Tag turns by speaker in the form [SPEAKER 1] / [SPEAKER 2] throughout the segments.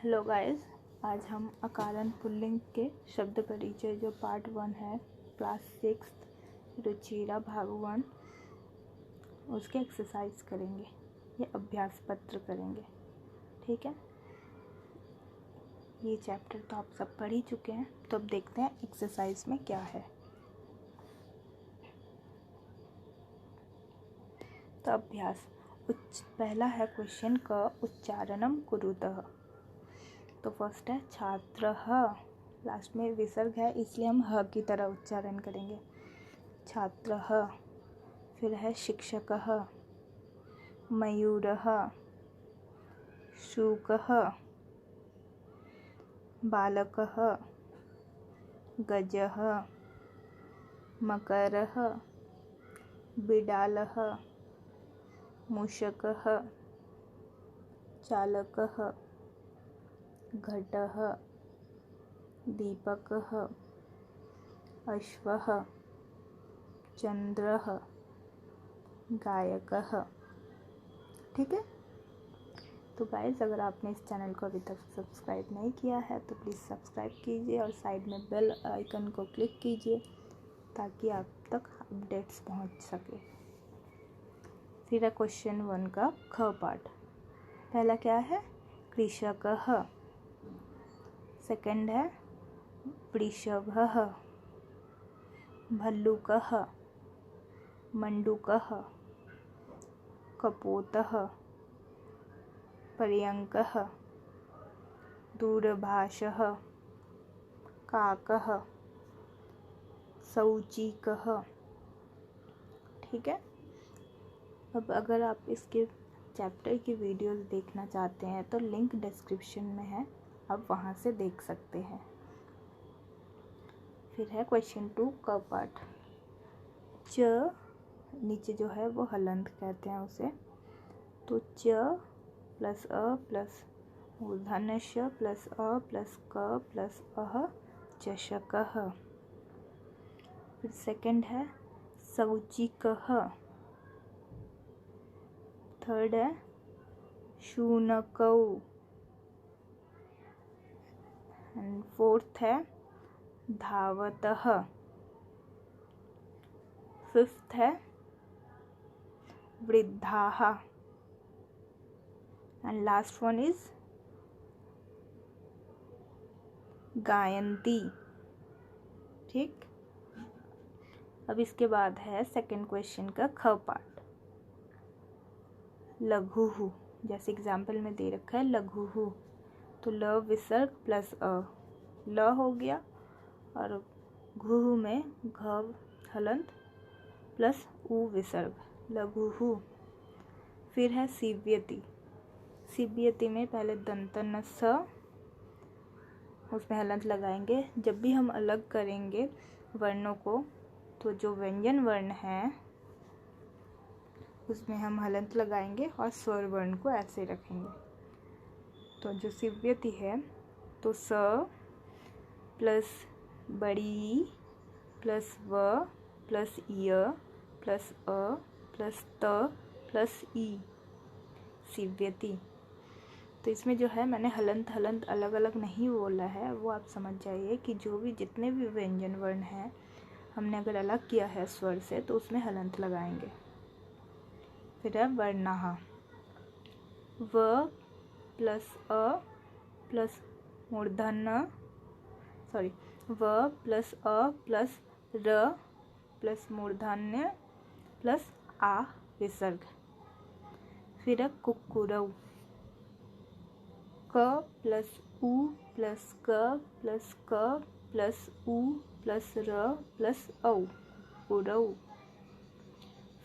[SPEAKER 1] Hello guys, आज हम अकारण पुल्लिंग के शब्द परिचय जो पार्ट 1 है, क्लास 6 रुचिरा भाग 1, उसके एक्सरसाइज करेंगे। ये अभ्यास पत्र करेंगे, ठीक है। ये चैप्टर तो आप सब पढ़ ही चुके हैं, तो अब देखते हैं एक्सरसाइज में क्या है। तो अभ्यास पहला है क्वेश्चन का उच्चारणम कुरुतः। तो फर्स्ट है छात्रः, लास्ट में विसर्ग है इसलिए हम ह की तरह उच्चारण करेंगे, छात्रः। फिर है शिक्षकः, मयूरः, शुकः, बालकः, गजः, मकरः, बिडालः, मूषकः, चालकः, घटः, दीपकः, अश्वः, चंद्रः, गायकः। ठीक है। तो गाइस, अगर आपने इस चैनल को अभी तक सब्सक्राइब नहीं किया है तो प्लीज़ सब्सक्राइब कीजिए और साइड में बेल आइकन को क्लिक कीजिए ताकि आप तक अपडेट्स पहुंच सके। फिर है क्वेश्चन 1 का ख पार्ट। पहला क्या है? कृषकः। सेकंड है वृषभः, भल्लुकः, मंडूकः, कपोतः, पर्यंकः, दूरभाषः, काकः, सौचिकः। ठीक है। अब अगर आप इसके चैप्टर की वीडियोस देखना चाहते हैं तो लिंक डिस्क्रिप्शन में है, आप वहाँ से देख सकते हैं। फिर है क्वेश्चन 2 का पार्ट। च नीचे जो है वो हलंत कहते हैं उसे। तो च प्लस अ प्लस मूर्धन्य श प्लस अ प्लस क प्लस अह चषकः। फिर सेकंड है सौचिकः। थर्ड है शूनकौ। एंड फोर्थ है धावतः। फिफ्थ है वृद्धाः। एंड लास्ट वन इज गायन्ति। ठीक। अब इसके बाद है सेकंड क्वेश्चन का ख पार्ट। लघुः, जैसे एग्जाम्पल में दे रखा है लघुः। तो ल विसर्ग प्लस अ, ल हो गया, और घुः में घ हलंत प्लस उ विसर्ग, लघुः। फिर है सीव्यति। सीव्यति में पहले दंतन स, उसमें हलंत लगाएंगे। जब भी हम अलग करेंगे वर्णों को तो जो व्यंजन वर्ण है उसमें हम हलंत लगाएंगे और स्वर वर्ण को ऐसे रखेंगे। तो जो सीव्यति है तो स प्लस बड़ी प्लस व प्लस य प्लस अ प्लस त प्लस ई, सीव्यति। तो इसमें जो है मैंने हलंत अलग अलग नहीं बोला है, वो आप समझ जाइए कि जो भी जितने भी व्यंजन वर्ण हैं हमने अगर अलग किया है स्वर से तो उसमें हलंत लगाएंगे। फिर है वर्णः। व प्लस अ प्लस मूर्धन्य व प्लस अ प्लस र प्लस मूर्धन्य प्लस आ विसर्ग। फिर है कुक्कुरौ। क प्लस उ प्लस क प्लस क प्लस उ प्लस र प्लस औ, कुक्कुरौ।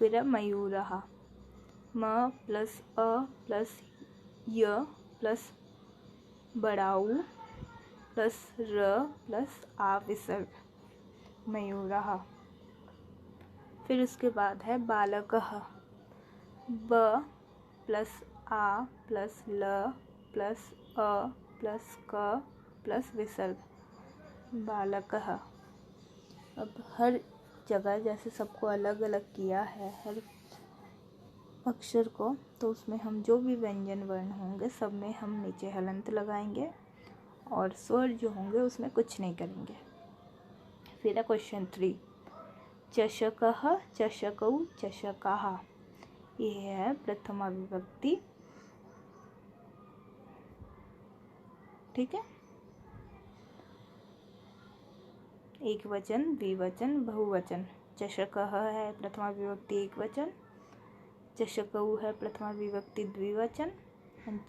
[SPEAKER 1] फिर है मयूरः। म प्लस अ प्लस य प्लस बड़ाऊ प्लस र प्लस आ विसर्ग, मयूरः। फिर उसके बाद है बालकः। ब प्लस आ प्लस ल प्लस अ प्लस क प्लस विसर्ग, बालकः। अब हर जगह जैसे सबको अलग अलग किया है, हर अक्षर को, तो उसमें हम जो भी व्यंजन वर्ण होंगे सब में हम नीचे हलंत लगाएंगे और स्वर जो होंगे उसमें कुछ नहीं करेंगे। फिर है क्वेश्चन 3, चषकः चषकौ चषकाः। ये है प्रथमा विभक्ति, ठीक है। एक वचन, द्विवचन, बहुवचन। चषकः है प्रथमा विभक्ति एक वचन, चषकौ है प्रथमा विभक्ति द्विवचन,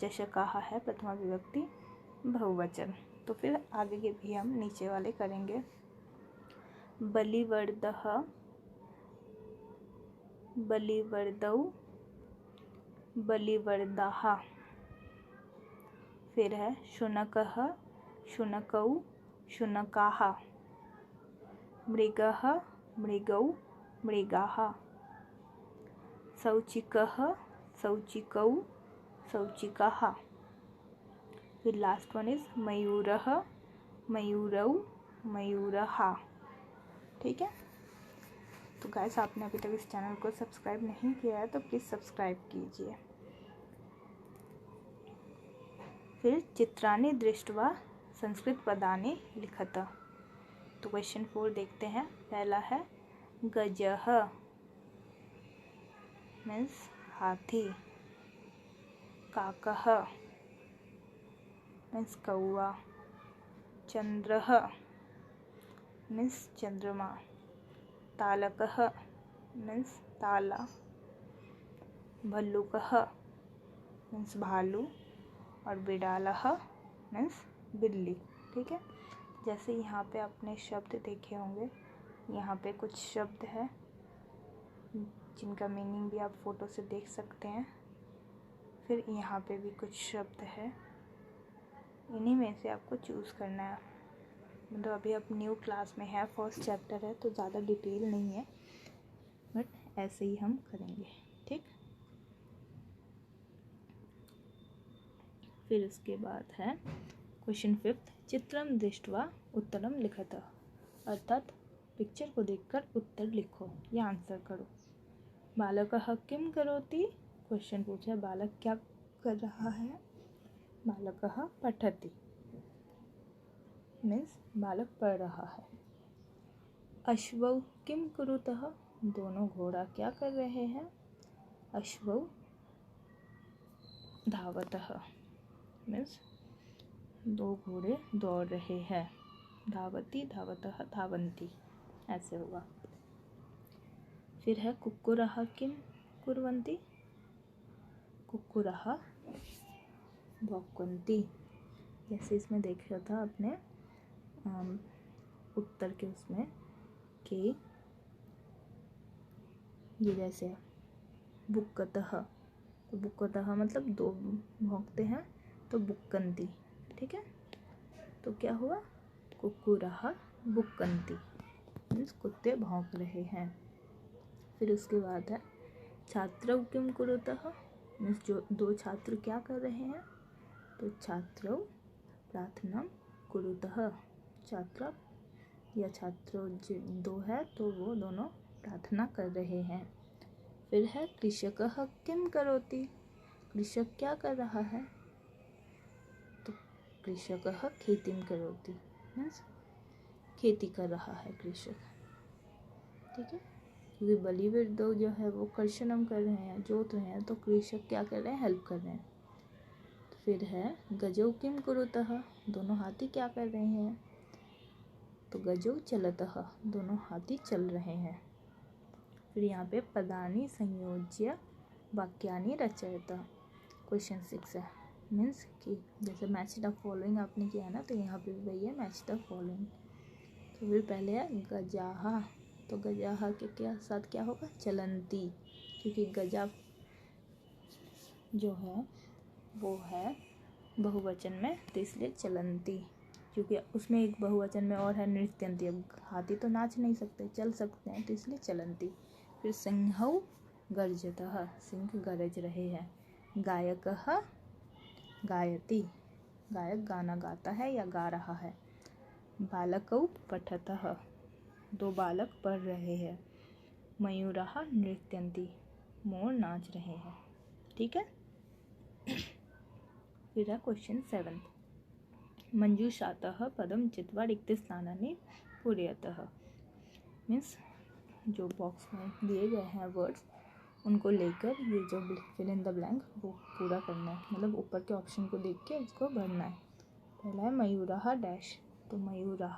[SPEAKER 1] चषकाः है प्रथमा विभक्ति बहुवचन। तो फिर आगे के भी हम नीचे वाले करेंगे। बलिवर्दः, बलिवर्दौ, बलिवर्दाः। फिर है शुनकः, शुनकौ, शुनकाः। मृगः, मृगौ, मृगाः। शौचिकः, शौचिकौ, शौचिकाः। फिर लास्ट वन इज मयूरः, मयूरौ, मयूरः। ठीक है। तो गाइस, आपने अभी तक इस चैनल को सब्सक्राइब नहीं किया है तो प्लीज़ सब्सक्राइब कीजिए। फिर चित्राणि दृष्ट्वा संस्कृत पदानि लिखत। तो क्वेश्चन 4 देखते हैं। पहला है गजः मीन्स हाथी, काकः मीन्स कौआ, चंद्रः मीन्स चंद्रमा, तालकः मीन्स ताला, भल्लुकः मीन्स भालू और बिडालः मीन्स बिल्ली। ठीक है। जैसे यहाँ पे आपने शब्द देखे होंगे, यहाँ पे कुछ शब्द है जिनका मीनिंग भी आप फोटो से देख सकते हैं। फिर यहाँ पे भी कुछ शब्द है, इन्हीं में से आपको चूज़ करना है। मतलब अभी आप न्यू क्लास में है, फर्स्ट चैप्टर है, तो ज़्यादा डिटेल नहीं है, बट ऐसे ही हम करेंगे। ठीक। फिर उसके बाद है क्वेश्चन 5, चित्रम दृष्ट्वा उत्तरम लिखत। अर्थात पिक्चर को देखकर उत्तर लिखो या आंसर करो। बालकः किम करोति, क्वेश्चन पूछा है बालक क्या कर रहा है। बालकः पठति मीन्स बालक पढ़ रहा है। अश्वौ किम कुरुतः, दोनों घोड़ा क्या कर रहे हैं। अश्वौ धावतः मीन्स दो घोड़े दौड़ रहे हैं। धावती, धावतः, धावन्ति, ऐसे होगा। फिर है कुक्कुरः किम कुर्वन्ति, कुक्कुरः भौंकन्ति। जैसे इसमें देखा था आपने उत्तर के उसमें कि ये जैसे बुक्कतः, तो बुक्कतः मतलब दो भौंकते हैं तो बुक्कन्ति। ठीक है। तो क्या हुआ, कुक्कुरः बुक्कन्ति मीन्स कुत्ते भौंक रहे हैं। फिर उसके बाद है छात्रौ किम कुरुतः मीन्स जो दो छात्र क्या कर रहे हैं। तो छात्रौ प्रार्थना कुरुतः, छात्र या छात्रों दो है तो वो दोनों प्रार्थना कर रहे हैं। फिर है कृषकः किम करोति, कृषक क्या कर रहा है। तो कृषकः खेतीम करोति मीन्स खेती कर रहा है कृषक। ठीक है। क्योंकि बलिवर्दौ जो है वो कर्षणम कर रहे हैं, जोत रहे हैं, तो कृषक क्या कर रहे हैं, हेल्प कर रहे हैं। तो फिर है गजौ किम कुरुतः, दोनों हाथी क्या कर रहे हैं। तो गजौ चलतः, दोनों हाथी चल रहे हैं। फिर यहाँ पे पदानि संयोज्य वाक्यानि रचयत। क्वेश्चन 6 है, मीन्स कि जैसे मैच द फॉलोइंग आपने किया ना, तो यहाँ पे भी वही है मैच द फॉलोइंग। तो फिर पहले है गजाहा, तो गजाहा के क्या साथ क्या होगा, चलंती, क्योंकि गजा जो है वो है बहुवचन में, तो इसलिए चलंती, क्योंकि उसमें एक बहुवचन में और है नृत्यंती। अब हाथी तो नाच नहीं सकते, चल सकते हैं, तो इसलिए चलंती। फिर सिंहौ गर्जतः, सिंह गरज रहे हैं। गायकः गायति, गायक गाना गाता है या गा रहा है। बालकौ पठतः, दो बालक पढ़ रहे हैं। मयूरः नृत्यन्ति मोर नाच रहे हैं। ठीक है। फिर है क्वेश्चन 7, मंजूषातः पदम चित्वा रिक्तस्थानानि पूरयतः। मीन्स जो बॉक्स में दिए गए हैं वर्ड्स उनको लेकर ये जो फिल इन द ब्लैंक वो पूरा करना है, मतलब ऊपर के ऑप्शन को देख के इसको भरना है। पहला है मयूरः डैश, तो मयूरः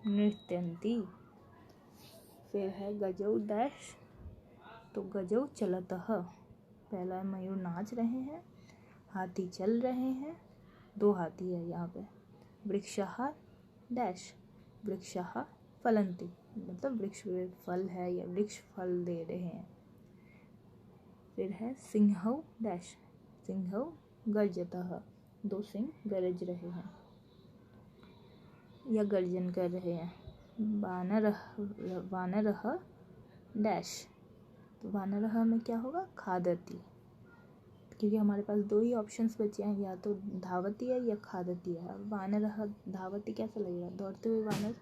[SPEAKER 1] नृत्यन्ति। फिर है गजौ डैश, तो गजौ चलतः। पहला है मयूर नाच रहे हैं, हाथी चल रहे हैं, 2 हाथी है यहाँ पे। वृक्षः डैश, वृक्षः फलन्ति, मतलब वृक्ष फल है या वृक्ष फल दे रहे हैं। फिर है सिंहौ डैश, सिंहौ गर्जतः, 2 सिंह गरज रहे हैं या गर्जन कर रहे हैं। वानरः डैश, तो वानरः में क्या होगा, खादति, क्योंकि हमारे पास 2 ही ऑप्शंस बचे हैं, या तो धावती है या खादती है। वानरः धावती कैसा लगेगा, दौड़ते हुए वानर,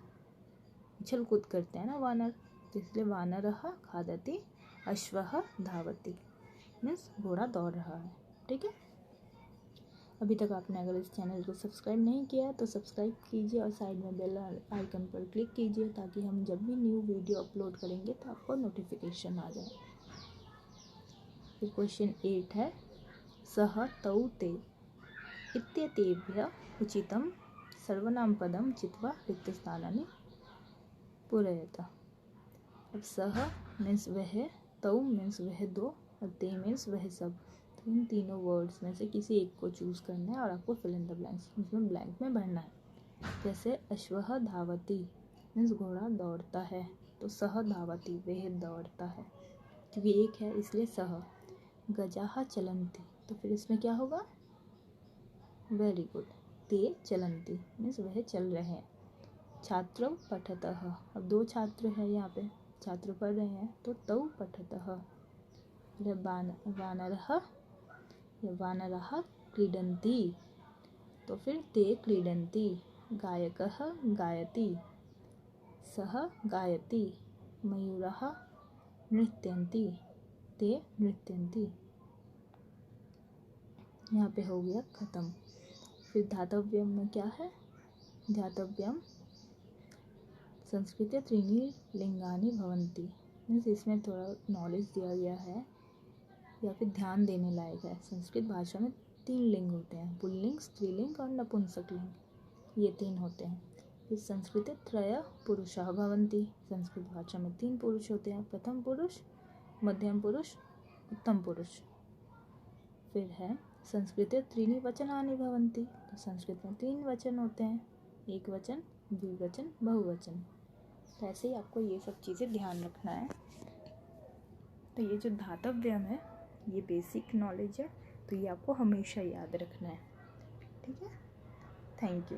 [SPEAKER 1] उछल कूद करते हैं ना वानर, तो इसलिए वानरः खादति अश्वः धावति, मीन्स घोड़ा दौड़ रहा है। ठीक है। अभी तक आपने अगर इस चैनल को सब्सक्राइब नहीं किया तो सब्सक्राइब कीजिए और साइड में बेल आइकन पर क्लिक कीजिए, ताकि हम जब भी न्यू वीडियो अपलोड करेंगे तो आपको नोटिफिकेशन आ जाए। फिर क्वेश्चन 8 है, सह तौ ते इत्येतेभ्यः उचितं सर्वनाम पदम चित्वा रिक्तस्थानानि पूरयतः। अब सह मीन्स वह, तौ मीन्स वह 2 और ते मीन्स वह सब। तो इन तीनों वर्ड्स में से किसी एक को चूज़ करना है और आपको फिल इन द ब्लैंक्स, उसमें ब्लैंक में भरना है। जैसे अश्वः धावति मीन्स घोड़ा दौड़ता है, तो सह धावति वह दौड़ता है, क्योंकि एक है इसलिए सह। गजाः चलन्ति, तो फिर इसमें क्या होगा, वेरी गुड, ते चलन्ति मीन्स वह चल रहे हैं। छात्रौ पठतः, अब 2 छात्र हैं यहाँ पे, छात्र पढ़ रहे हैं, तो तौ पठतः। वानरः क्रीडन्ति, तो फिर ते क्रीडन्ति। गायकः गायति, सः गायति। मयूरः नृत्यन्ति, ते नृत्यन्ति। यहाँ पे हो गया ख़त्म। फिर धातव्यम में क्या है, धातव्यम संस्कृते 3 लिंगानि भवन्ति, मीन्स इसमें थोड़ा नॉलेज दिया गया है या फिर ध्यान देने लायक है। संस्कृत भाषा में 3 लिंग होते हैं, पुल्लिंग, स्त्रीलिंग और नपुंसकलिंग, ये 3 होते हैं। फिर संस्कृते 3 पुरुषाः भवन्ति, संस्कृत भाषा में 3 पुरुष होते हैं, प्रथम पुरुष, मध्यम पुरुष, उत्तम पुरुष। फिर है संस्कृते 3 वचनानि भवन्ति, तो संस्कृत में 3 वचन होते हैं, एक वचन, द्विवचन, बहुवचन। तो ऐसे ही आपको ये सब चीज़ें ध्यान रखना है। तो ये जो धातव्यम है ये बेसिक नॉलेज है, तो ये आपको हमेशा याद रखना है। ठीक है। Thank you.